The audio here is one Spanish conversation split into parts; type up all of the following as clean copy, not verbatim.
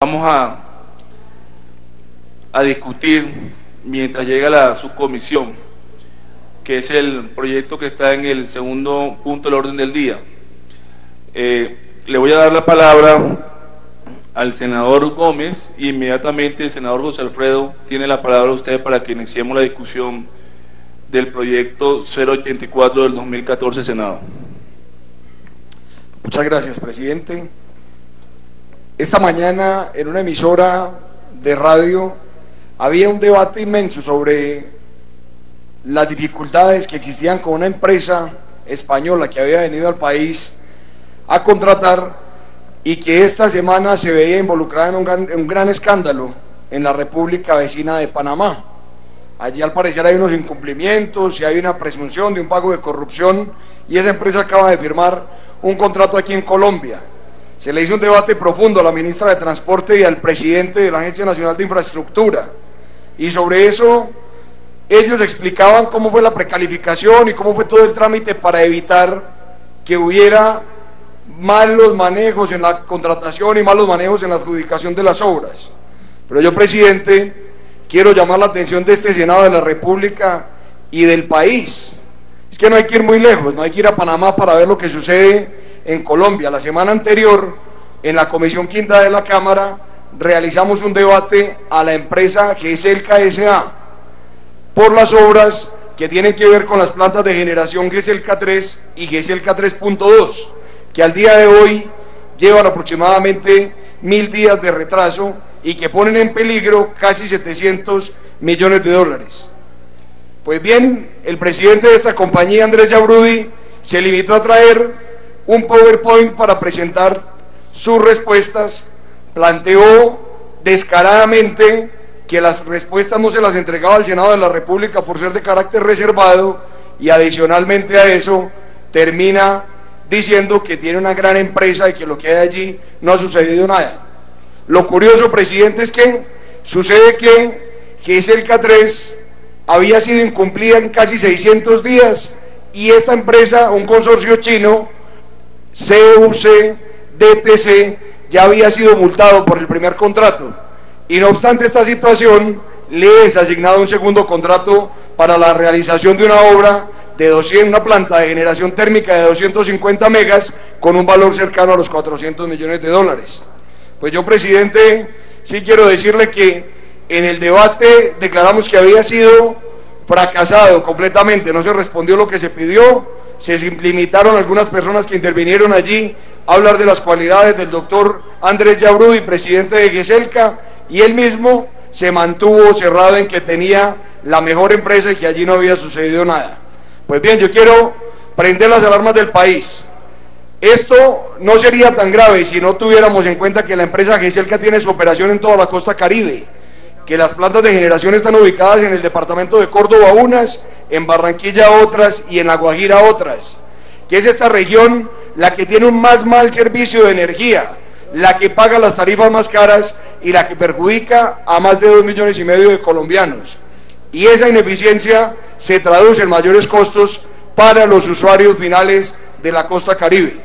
Vamos a discutir mientras llega la subcomisión, que es el proyecto que está en el segundo punto del orden del día. Le voy a dar la palabra al senador Gómez y inmediatamente el senador José Alfredo tiene la palabra usted para que iniciemos la discusión del proyecto 084 del 2014, Senado. Muchas gracias, presidente. Esta mañana en una emisora de radio había un debate inmenso sobre las dificultades que existían con una empresa española que había venido al país a contratar y que esta semana se veía involucrada en un gran escándalo en la República vecina de Panamá. Allí al parecer hay unos incumplimientos y hay una presunción de un pago de corrupción y esa empresa acaba de firmar un contrato aquí en Colombia. Se le hizo un debate profundo a la ministra de Transporte y al presidente de la Agencia Nacional de Infraestructura y sobre eso ellos explicaban cómo fue la precalificación y cómo fue todo el trámite para evitar que hubiera malos manejos en la contratación y malos manejos en la adjudicación de las obras. Pero yo, presidente, quiero llamar la atención de este Senado de la República y del país. Es que no hay que ir muy lejos, no hay que ir a Panamá para ver lo que sucede en Colombia. La semana anterior, en la Comisión Quinta de la Cámara, realizamos un debate a la empresa GESELCA S.A. por las obras que tienen que ver con las plantas de generación GESELCA 3 y GESELCA 3.2, que al día de hoy llevan aproximadamente 1000 días de retraso y que ponen en peligro casi 700 millones de dólares. Pues bien, el presidente de esta compañía, Andrés Yaurudi, se limitó a traer un PowerPoint para presentar sus respuestas, planteó descaradamente que las respuestas no se las entregaba al Senado de la República por ser de carácter reservado y adicionalmente a eso termina diciendo que tiene una gran empresa y que lo que hay allí no ha sucedido nada. Lo curioso, presidente, es que sucede que GESELCA 3 había sido incumplida en casi 600 días y esta empresa, un consorcio chino, CUC DTC, ya había sido multado por el primer contrato y no obstante esta situación le es asignado un segundo contrato para la realización de una obra de una planta de generación térmica de 250 megas con un valor cercano a los 400 millones de dólares. Pues yo, presidente, sí quiero decirle que en el debate declaramos que había sido fracasado completamente, no se respondió lo que se pidió, se limitaron algunas personas que intervinieron allí a hablar de las cualidades del doctor Andrés Yaurudi, presidente de GESELCA, y él mismo se mantuvo cerrado en que tenía la mejor empresa y que allí no había sucedido nada. Pues bien, yo quiero prender las alarmas del país. Esto no sería tan grave si no tuviéramos en cuenta que la empresa GESELCA tiene su operación en toda la costa Caribe, que las plantas de generación están ubicadas en el departamento de Córdoba unas, en Barranquilla otras y en La Guajira otras, que es esta región la que tiene un más mal servicio de energía, la que paga las tarifas más caras y la que perjudica a más de 2,5 millones de colombianos. Y esa ineficiencia se traduce en mayores costos para los usuarios finales de la costa Caribe.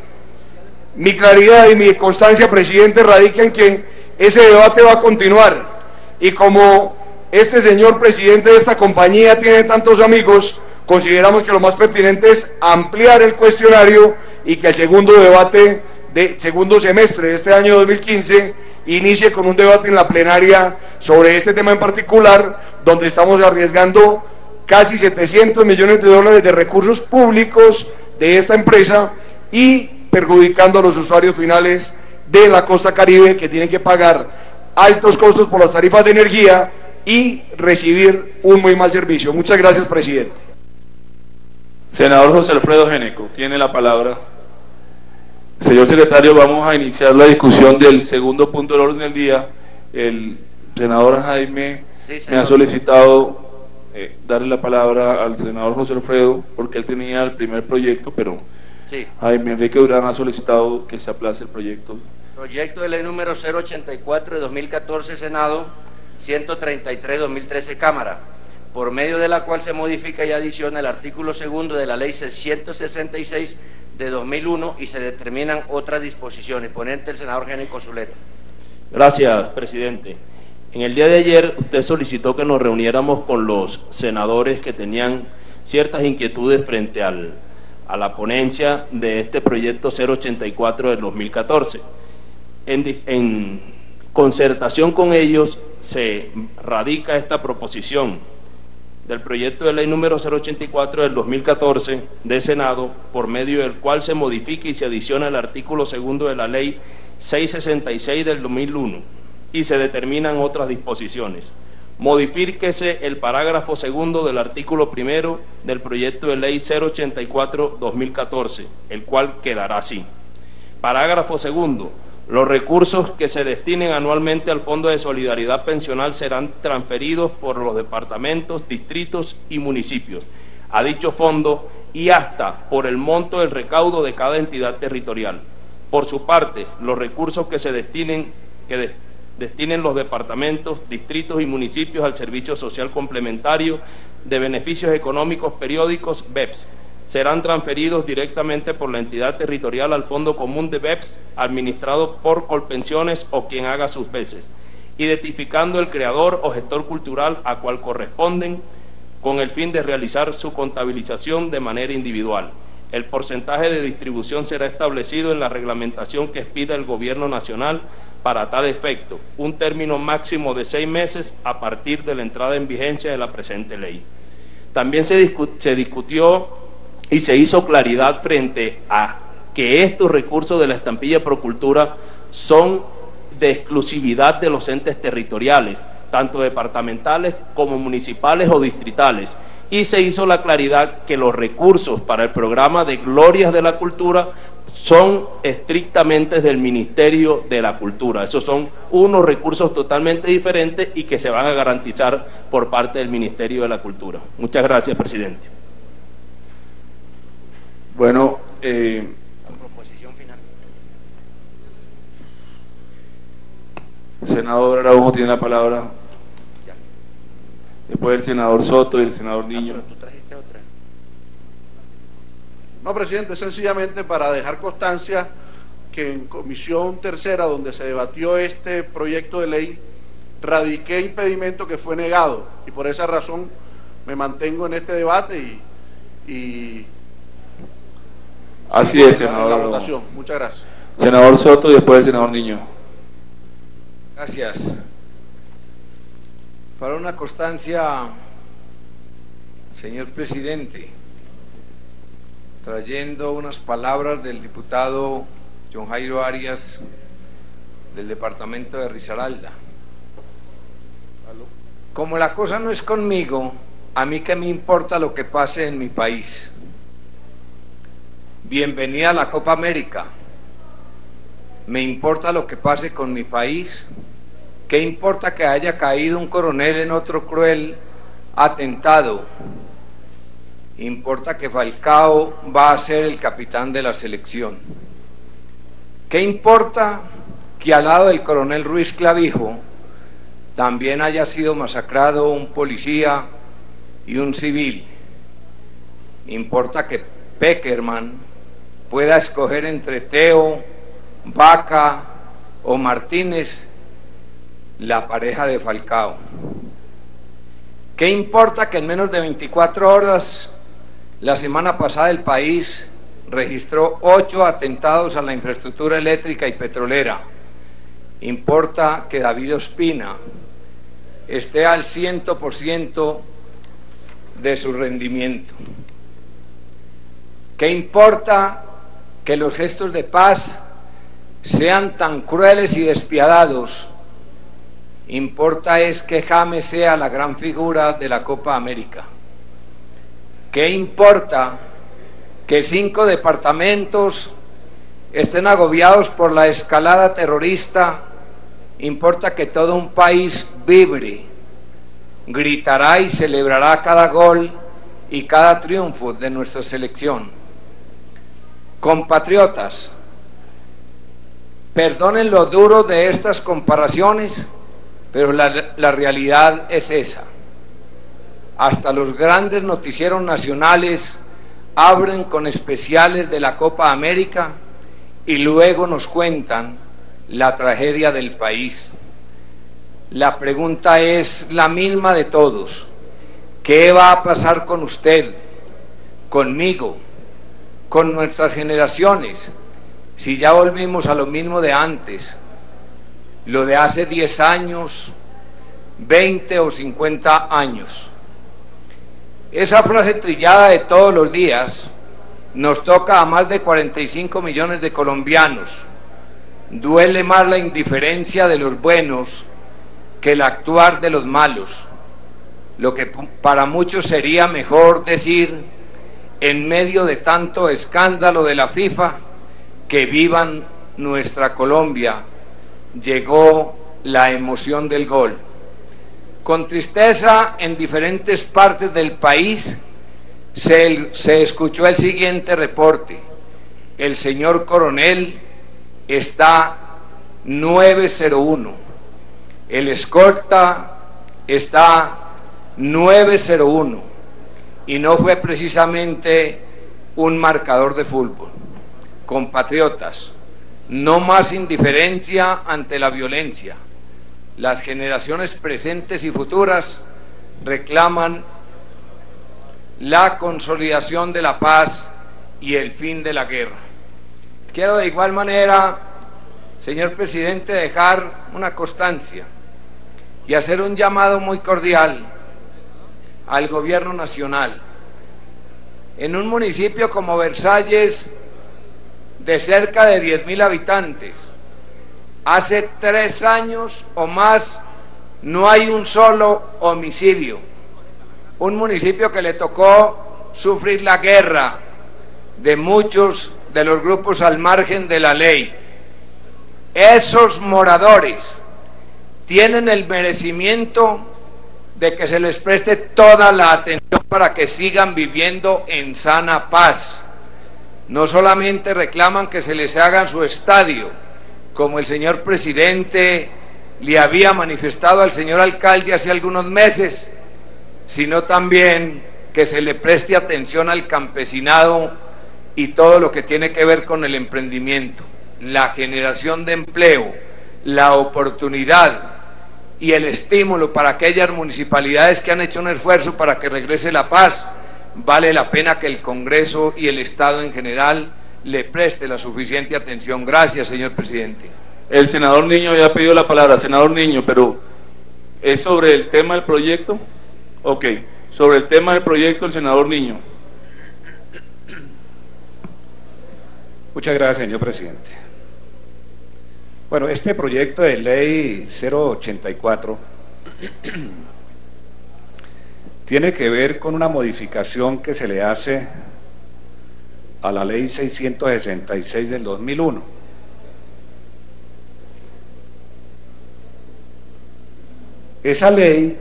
Mi claridad y mi constancia, presidente, radica en que ese debate va a continuar y como este señor presidente de esta compañía tiene tantos amigos, consideramos que lo más pertinente es ampliar el cuestionario y que el segundo debate de segundo semestre de este año 2015 inicie con un debate en la plenaria sobre este tema en particular, donde estamos arriesgando casi 700 millones de dólares de recursos públicos de esta empresa y perjudicando a los usuarios finales de la costa Caribe, que tienen que pagar altos costos por las tarifas de energía y recibir un muy mal servicio. Muchas gracias, presidente. Senador José Alfredo Géneco, tiene la palabra. Señor secretario, vamos a iniciar la discusión del segundo punto del orden del día. El senador Jaime me ha solicitado darle la palabra al senador José Alfredo porque él tenía el primer proyecto, pero sí. Jaime Enrique Durán ha solicitado que se aplace el proyecto. Proyecto de ley número 084 de 2014, Senado, 133 de 2013, Cámara, por medio de la cual se modifica y adiciona el artículo segundo de la ley 666 de 2001 y se determinan otras disposiciones. Ponente el senador Géneco Zuleta. Gracias, presidente. En el día de ayer usted solicitó que nos reuniéramos con los senadores que tenían ciertas inquietudes frente a la ponencia de este proyecto 084 del 2014. En concertación con ellos se radica esta proposición del proyecto de ley número 084 del 2014 del Senado, por medio del cual se modifica y se adiciona el artículo 2 de la ley 666 del 2001 y se determinan otras disposiciones. Modifíquese el parágrafo 2 del artículo 1 del proyecto de ley 084-2014, el cual quedará así. Parágrafo 2. Los recursos que se destinen anualmente al Fondo de Solidaridad Pensional serán transferidos por los departamentos, distritos y municipios a dicho fondo y hasta por el monto del recaudo de cada entidad territorial. Por su parte, los recursos que se destinen los departamentos, distritos y municipios al Servicio Social Complementario de Beneficios Económicos Periódicos, BEPS, serán transferidos directamente por la entidad territorial al Fondo Común de BEPS, administrado por Colpensiones o quien haga sus veces, identificando el creador o gestor cultural a cual corresponden, con el fin de realizar su contabilización de manera individual. El porcentaje de distribución será establecido en la reglamentación que expida el Gobierno Nacional para tal efecto, un término máximo de 6 meses a partir de la entrada en vigencia de la presente ley. También se discutió y se hizo claridad frente a que estos recursos de la estampilla Procultura son de exclusividad de los entes territoriales, tanto departamentales como municipales o distritales, y se hizo la claridad que los recursos para el programa de Glorias de la Cultura son estrictamente del Ministerio de la Cultura. Esos son unos recursos totalmente diferentes y que se van a garantizar por parte del Ministerio de la Cultura. Muchas gracias, presidente. Bueno, proposición final. senador Araujo tiene la palabra. Ya. Después el senador Soto y el senador Niño. Pero tú trajiste otra. No, presidente, sencillamente para dejar constancia que en comisión tercera, donde se debatió este proyecto de ley, radiqué impedimento que fue negado, y por esa razón me mantengo en este debate y Así es, senador. la votación. Muchas gracias. Senador Soto y después el senador Niño. Gracias. Para una constancia, señor presidente, trayendo unas palabras del diputado John Jairo Arias del departamento de Risaralda. Como la cosa no es conmigo, a mí que me importa lo que pase en mi país. Bienvenida a la Copa América. Me importa lo que pase con mi país. ¿Qué importa que haya caído un coronel en otro cruel atentado? Importa que Falcao va a ser el capitán de la selección. ¿Qué importa que al lado del coronel Ruiz Clavijo también haya sido masacrado un policía y un civil? Importa que Peckerman pueda escoger entre Teo, Vaca o Martínez, la pareja de Falcao. ¿Qué importa que en menos de 24 horas la semana pasada el país registró 8 atentados a la infraestructura eléctrica y petrolera? Importa que David Ospina esté al 100% de su rendimiento. ¿Qué importa que los gestos de paz sean tan crueles y despiadados? Importa es que James sea la gran figura de la Copa América. ¿Qué importa que 5 departamentos estén agobiados por la escalada terrorista? Importa que todo un país vibre, gritará y celebrará cada gol y cada triunfo de nuestra selección. Compatriotas, perdonen lo duro de estas comparaciones, pero la realidad es esa. Hasta los grandes noticieros nacionales abren con especiales de la Copa América y luego nos cuentan la tragedia del país. La pregunta es la misma de todos. ¿Qué va a pasar con usted, conmigo, con nuestras generaciones, si ya volvimos a lo mismo de antes, lo de hace 10 años, 20 o 50 años? Esa frase trillada de todos los días nos toca a más de 45 millones de colombianos. Duele más la indiferencia de los buenos que el actuar de los malos. Lo que para muchos sería mejor decir, en medio de tanto escándalo de la FIFA, que vivan nuestra Colombia, llegó la emoción del gol. Con tristeza, en diferentes partes del país se escuchó el siguiente reporte: el señor coronel está 901, el escolta está 901, y no fue precisamente un marcador de fútbol. Compatriotas, no más indiferencia ante la violencia. Las generaciones presentes y futuras reclaman la consolidación de la paz y el fin de la guerra. Quiero de igual manera, señor presidente, dejar una constancia y hacer un llamado muy cordial al gobierno nacional. En un municipio como Versalles, de cerca de 10.000 habitantes, hace 3 años o más no hay un solo homicidio. Un municipio que le tocó sufrir la guerra de muchos de los grupos al margen de la ley. Esos moradores tienen el merecimiento de que se les preste toda la atención para que sigan viviendo en sana paz. No solamente reclaman que se les haga su estadio, como el señor presidente le había manifestado al señor alcalde hace algunos meses, sino también que se le preste atención al campesinado y todo lo que tiene que ver con el emprendimiento, la generación de empleo, la oportunidad y el estímulo para aquellas municipalidades que han hecho un esfuerzo para que regrese la paz. Vale la pena que el Congreso y el Estado en general le preste la suficiente atención. Gracias, señor presidente. El senador Niño había pedido la palabra. Senador Niño, pero ¿es sobre el tema del proyecto? Ok, sobre el tema del proyecto, el senador Niño. Muchas gracias, señor presidente. Bueno, este proyecto de ley 084 tiene que ver con una modificación que se le hace a la ley 666 del 2001. Esa ley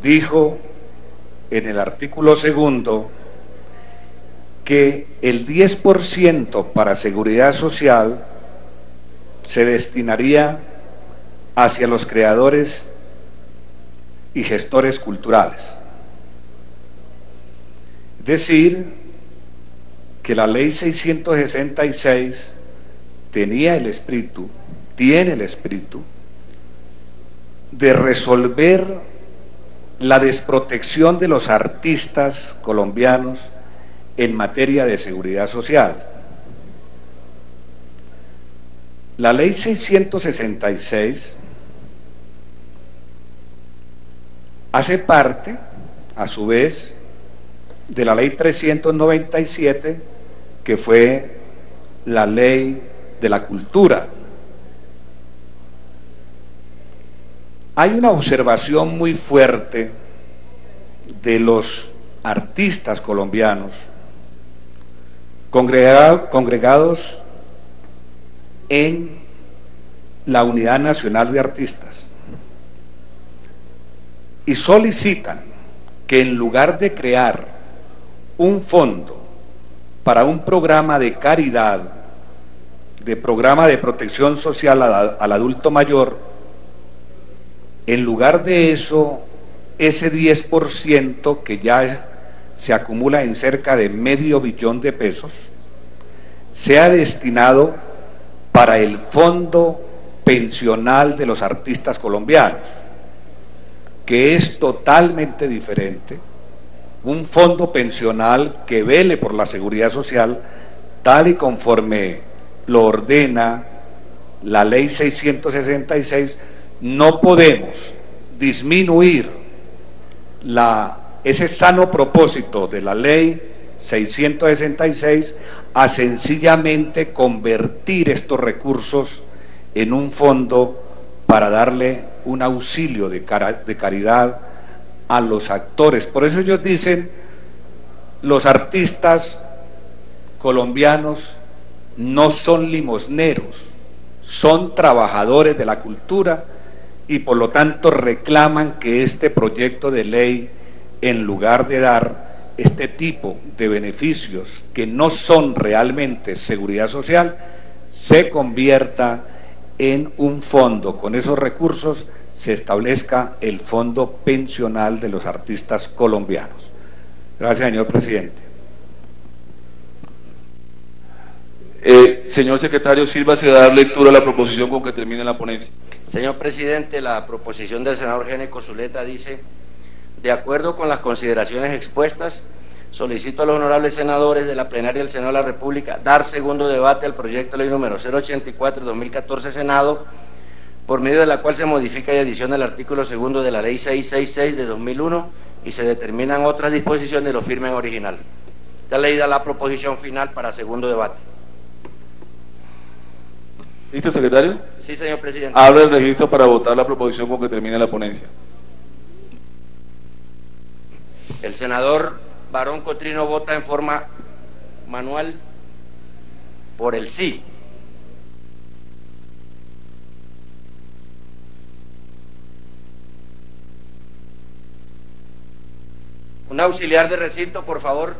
dijo en el artículo 2 que el 10% para seguridad social se destinaría hacia los creadores y gestores culturales. Es decir, que la ley 666 tiene el espíritu de resolver la desprotección de los artistas colombianos en materia de seguridad social. La ley 666 hace parte, a su vez, de la ley 397, que fue la ley de la cultura. Hay una observación muy fuerte de los artistas colombianos congregados en la Unidad Nacional de Artistas, y solicitan que en lugar de crear un fondo para un programa de caridad, de programa de protección social al adulto mayor, en lugar de eso, ese 10% que ya se acumula en cerca de $500 millones sea destinado para el Fondo Pensional de los Artistas Colombianos, que es totalmente diferente. Un fondo pensional que vele por la seguridad social, tal y conforme lo ordena la Ley 666, no podemos disminuir ese sano propósito de la Ley 666 a sencillamente convertir estos recursos en un fondo para darle un auxilio de caridad a los actores. Por eso ellos dicen, los artistas colombianos no son limosneros, son trabajadores de la cultura, y por lo tanto reclaman que este proyecto de ley, en lugar de dar este tipo de beneficios que no son realmente seguridad social, se convierta en un fondo. Con esos recursos se establezca el Fondo Pensional de los Artistas Colombianos. Gracias, señor presidente. Señor secretario, sírvase de dar lectura a la proposición con que termine la ponencia. Señor presidente, la proposición del senador Géneco Zuleta dice: de acuerdo con las consideraciones expuestas, solicito a los honorables senadores de la plenaria del Senado de la República dar segundo debate al proyecto de ley número 084/2014 Senado, por medio de la cual se modifica y adiciona el artículo segundo de la Ley 666 de 2001 y se determinan otras disposiciones y lo firmen original. Está leída la proposición final para segundo debate. ¿Listo, secretario? Sí, señor presidente. Abre el registro para votar la proposición con que termine la ponencia. El senador Barón Cotrino vota en forma manual por el sí. Un auxiliar de recinto, por favor.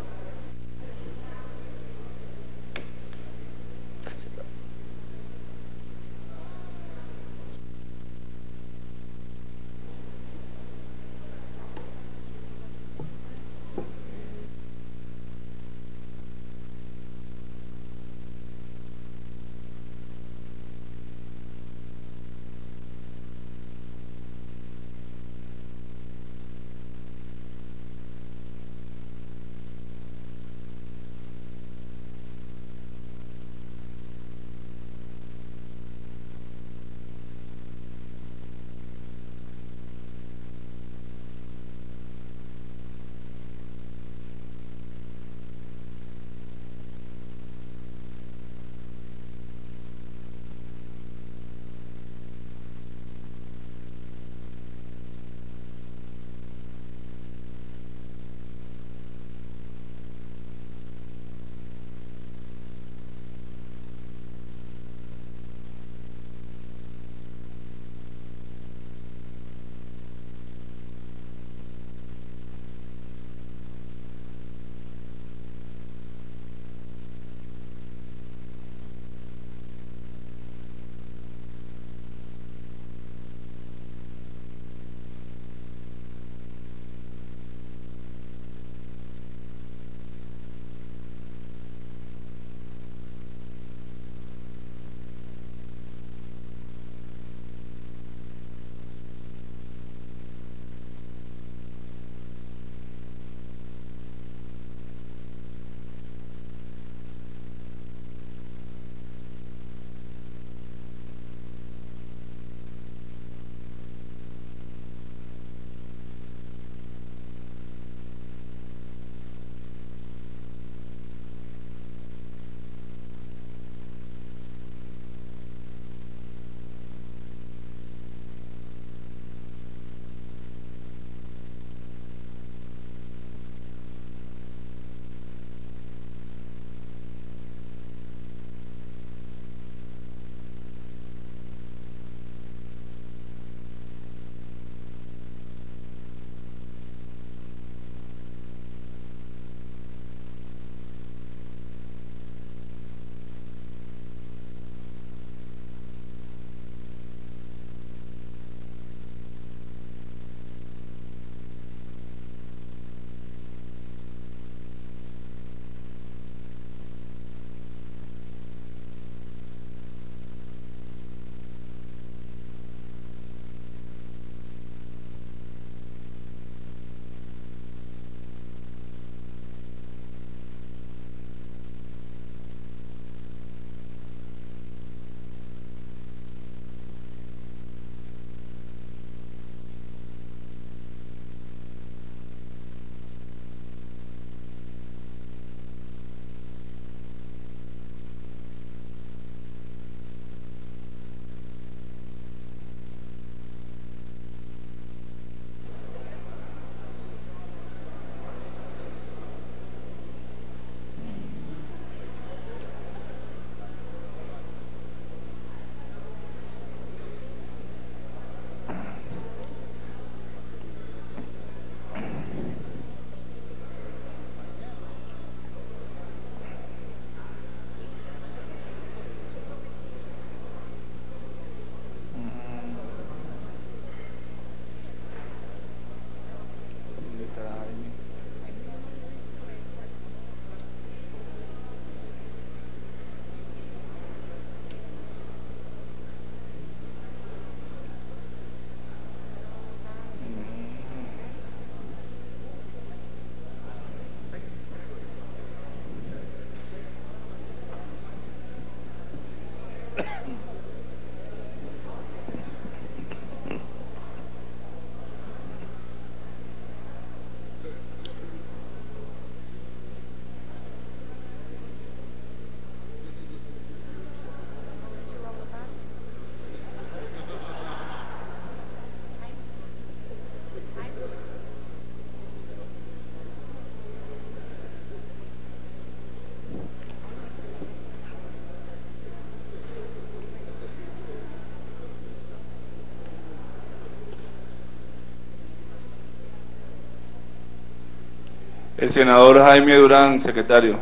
El senador Jaime Durán, secretario.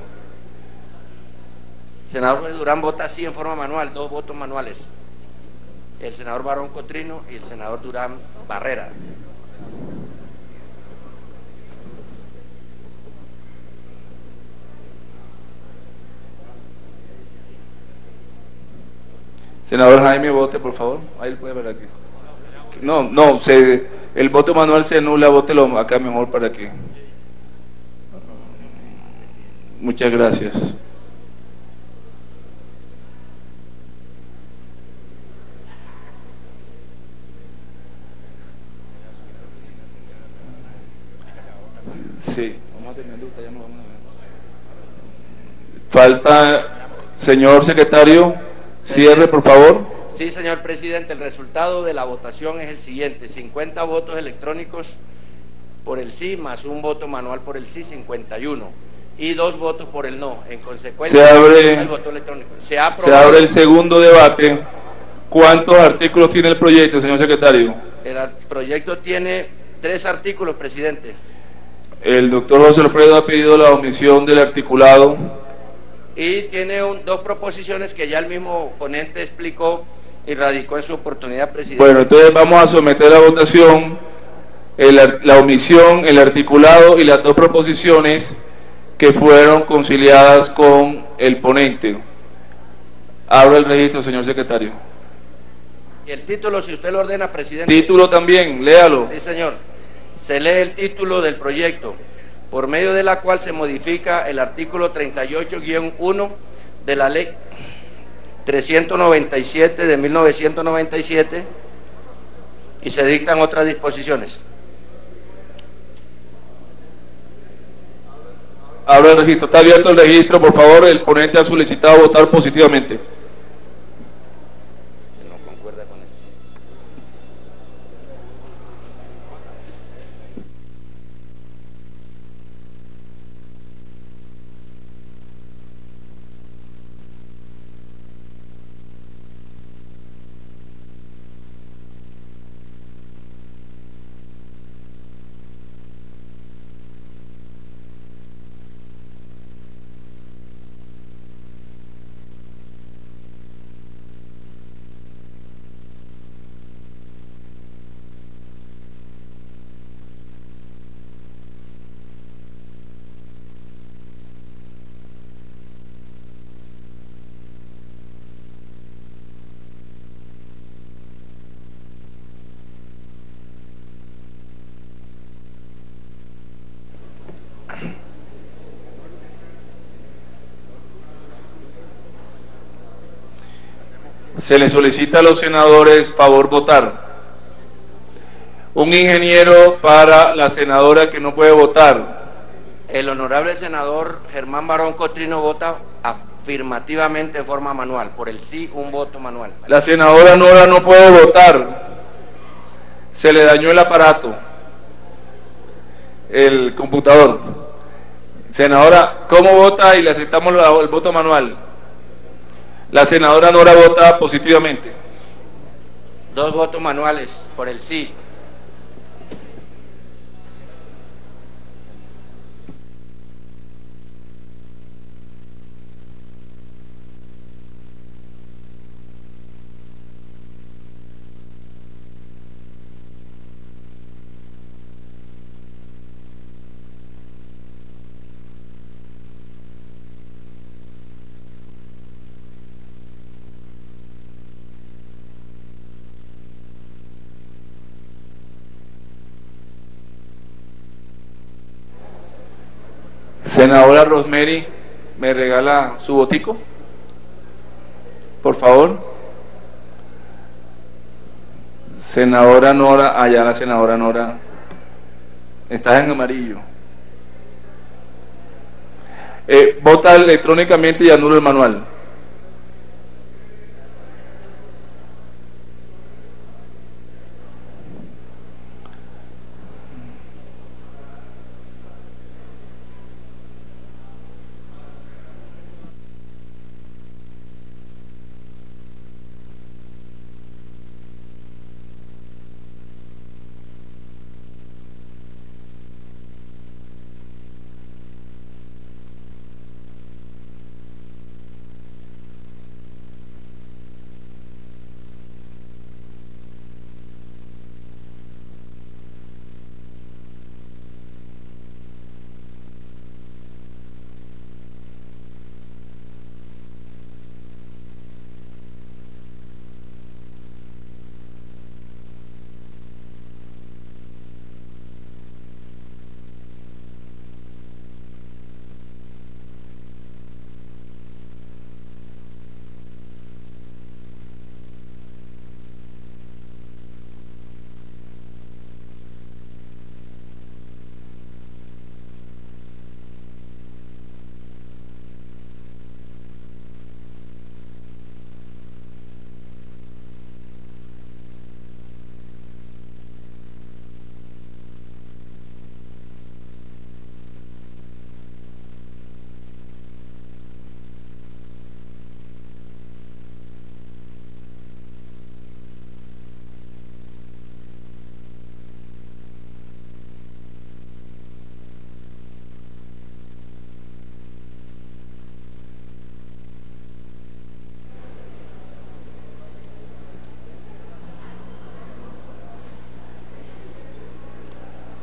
El senador Durán vota sí en forma manual, 2 votos manuales. El senador Barón Cotrino y el senador Durán Barrera. Senador Jaime, vote, por favor. Ahí puede ver aquí. No, el voto manual se anula, vótelo acá mejor para que. Muchas gracias. Sí, vamos a terminar, ya no vamos a ver. Falta, señor secretario, cierre, por favor. Sí, señor presidente, el resultado de la votación es el siguiente: 50 votos electrónicos por el sí, más 1 voto manual por el sí, 51, y 2 votos por el no. En consecuencia, se abre el voto electrónico. Se el segundo debate. ¿Cuántos artículos tiene el proyecto, señor secretario? El proyecto tiene 3 artículos, presidente. El doctor José Alfredo ha pedido la omisión del articulado. Y tiene 2 proposiciones que ya el mismo ponente explicó y radicó en su oportunidad, presidente. Bueno, entonces vamos a someter a votación la omisión, el articulado y las 2 proposiciones que fueron conciliadas con el ponente. Abra el registro, señor secretario. Y el título, si usted lo ordena, presidente. Título también, léalo. Sí, señor. Se lee el título del proyecto, por medio de la cual se modifica el artículo 38-1 de la ley 397 de 1997 y se dictan otras disposiciones. Abra el registro. Está abierto el registro, por favor. El ponente ha solicitado votar positivamente. No concuerda con esto. Se le solicita a los senadores favor votar. Un ingeniero para la senadora que no puede votar. El honorable senador Germán Barón Cotrino vota afirmativamente en forma manual. Por el sí, 1 voto manual. La senadora Nora no puede votar. Se le dañó el aparato, el computador. Senadora, ¿cómo vota? Y le aceptamos el voto manual. La senadora Nora vota positivamente. 2 votos manuales por el sí. Senadora Rosemary, ¿me regala su botico? Por favor. Senadora Nora, allá la senadora Nora. Estás en amarillo. Vota electrónicamente y anula el manual.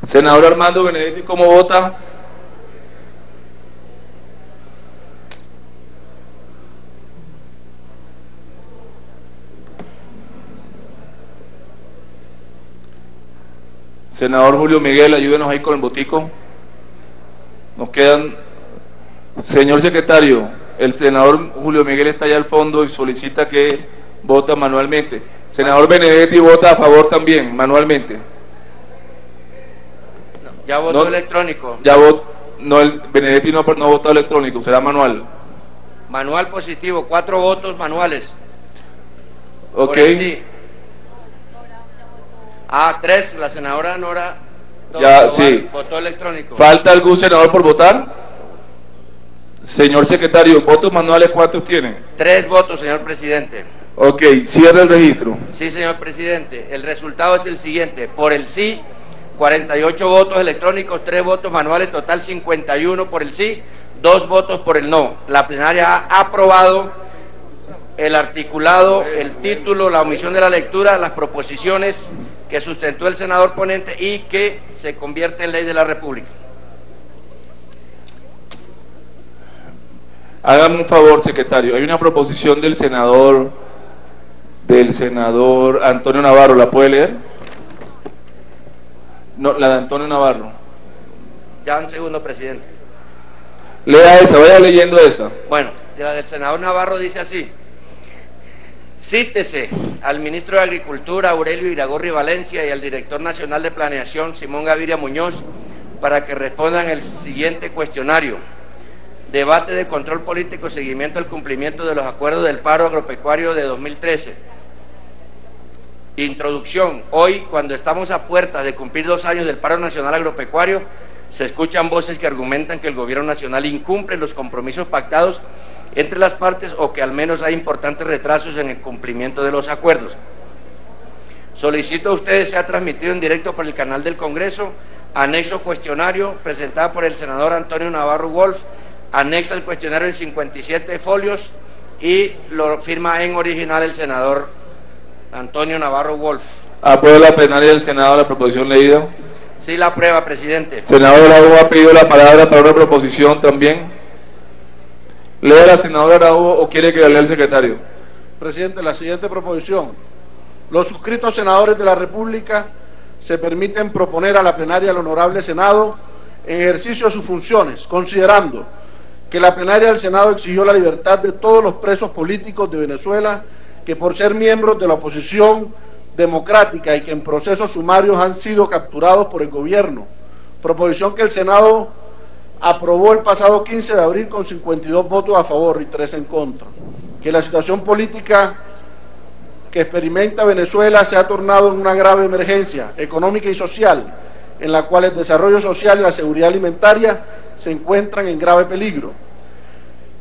Senador Armando Benedetti, ¿cómo vota? Senador Julio Miguel, ayúdenos ahí con el botico. Nos quedan... Señor secretario, el senador Julio Miguel está allá al fondo y solicita que vota manualmente. Senador Benedetti vota a favor también, manualmente. Ya votó electrónico. Ya no, el Benedetti no ha votado electrónico, será manual. Manual positivo, 4 votos manuales. Ok. Sí. 3, la senadora Nora ya, sí. Votó electrónico. ¿Falta algún senador por votar? Señor secretario, ¿votos manuales cuántos tienen? 3 votos, señor presidente. Ok, cierra el registro. Sí, señor presidente. El resultado es el siguiente. Por el sí, 48 votos electrónicos, 3 votos manuales, total 51 por el sí, 2 votos por el no. La plenaria ha aprobado el articulado, el título, la omisión de la lectura, las proposiciones que sustentó el senador ponente y que se convierte en ley de la República. Hágame un favor, secretario. Hay una proposición del senador Antonio Navarro. ¿La puede leer? No, la de Antonio Navarro. Ya un segundo, presidente. Lea esa, vaya leyendo esa. Bueno, la del senador Navarro dice así: cítese al ministro de Agricultura, Aurelio Iragorri Valencia, y al director nacional de Planeación, Simón Gaviria Muñoz, para que respondan el siguiente cuestionario. Debate de control político y seguimiento al cumplimiento de los acuerdos del paro agropecuario de 2013. Introducción. Hoy, cuando estamos a puertas de cumplir 2 años del paro nacional agropecuario, se escuchan voces que argumentan que el gobierno nacional incumple los compromisos pactados entre las partes o que al menos hay importantes retrasos en el cumplimiento de los acuerdos. Solicito a ustedes sea transmitido en directo por el canal del Congreso, anexo cuestionario presentado por el senador Antonio Navarro Wolf, anexa el cuestionario en 57 folios y lo firma en original el senador Antonio Navarro Wolf. ¿Aprueba la plenaria del Senado la proposición leída? Sí, la aprueba, presidente. Senador Araújo ha pedido la palabra para una proposición también. ¿Lea la senadora Araújo o quiere que la lea el secretario? Presidente, la siguiente proposición. Los suscritos senadores de la República se permiten proponer a la plenaria del Honorable Senado en ejercicio de sus funciones, considerando que la plenaria del Senado exigió la libertad de todos los presos políticos de Venezuela que por ser miembros de la oposición democrática y que en procesos sumarios han sido capturados por el gobierno, proposición que el Senado aprobó el pasado 15 de abril con 52 votos a favor y 3 en contra. Que la situación política que experimenta Venezuela se ha tornado en una grave emergencia económica y social, en la cual el desarrollo social y la seguridad alimentaria se encuentran en grave peligro.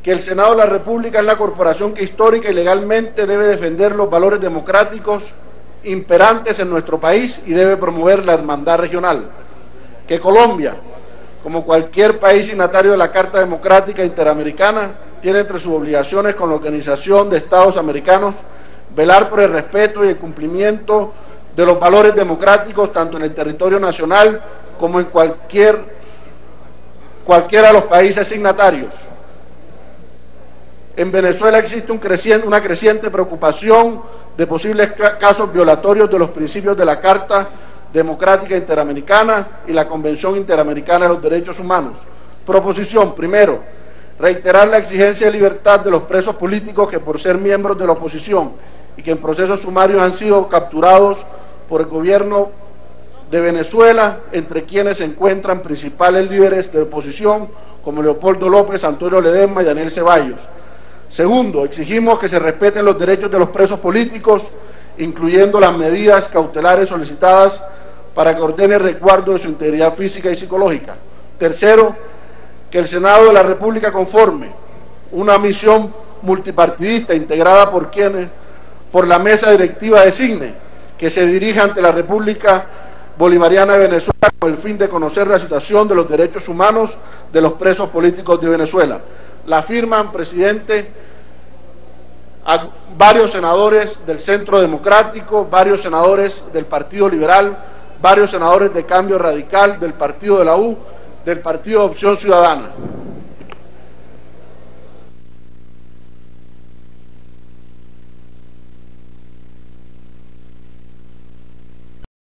Que el Senado de la República es la corporación que histórica y legalmente debe defender los valores democráticos imperantes en nuestro país y debe promover la hermandad regional. Que Colombia, como cualquier país signatario de la Carta Democrática Interamericana, tiene entre sus obligaciones con la Organización de Estados Americanos velar por el respeto y el cumplimiento de los valores democráticos tanto en el territorio nacional como en cualquiera de los países signatarios. En Venezuela existe una creciente preocupación de posibles casos violatorios de los principios de la Carta Democrática Interamericana y la Convención Interamericana de los Derechos Humanos. Proposición, primero, reiterar la exigencia de libertad de los presos políticos que por ser miembros de la oposición y que en procesos sumarios han sido capturados por el gobierno de Venezuela, entre quienes se encuentran principales líderes de oposición como Leopoldo López, Antonio Ledesma y Daniel Ceballos. Segundo, exigimos que se respeten los derechos de los presos políticos, incluyendo las medidas cautelares solicitadas para que ordene el resguardo de su integridad física y psicológica. Tercero, que el Senado de la República conforme una misión multipartidista integrada por la mesa directiva designe, que se dirija ante la República Bolivariana de Venezuela con el fin de conocer la situación de los derechos humanos de los presos políticos de Venezuela. La firman, presidente, a varios senadores del Centro Democrático, varios senadores del Partido Liberal, varios senadores de Cambio Radical, del Partido de la U, del Partido de Opción Ciudadana.